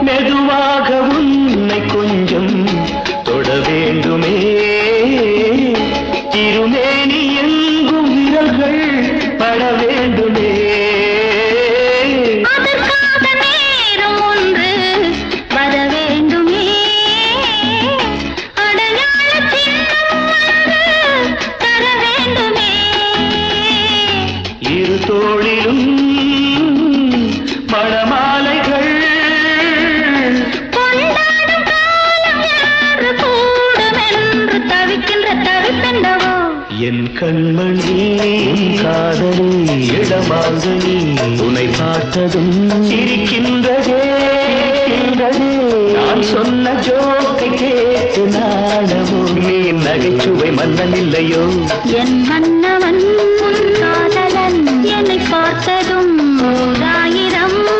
மெதுவாக உன்னை கொஞ்சம் தொட வேண்டுமே திருமேனி எங்கும் விரல்கள் பட வேண்டுமே அதற்காக நேரம் ஒன்று வர வேண்டுமே அடையாள சின்னம் ஒன்று தர வேண்டுமே இரு தோளிலும் மணமாலைகள் கொண்டாடும் காலம் யாரு கூடும் என்று தவிக்கின்ற தவிப்பெண்டவோ என் கண்மணி காதலி இடமாங்கனி உன்னை பார்த்ததும் சிரிக்கின்றதே நான் சொன்ன ஜோக்கை கேட்டு நாடமோ நீ நகைச்சுவை மன்னன் இல்லையோ என் மன்னவன் காதலன் என்னை பார்த்ததும் 1000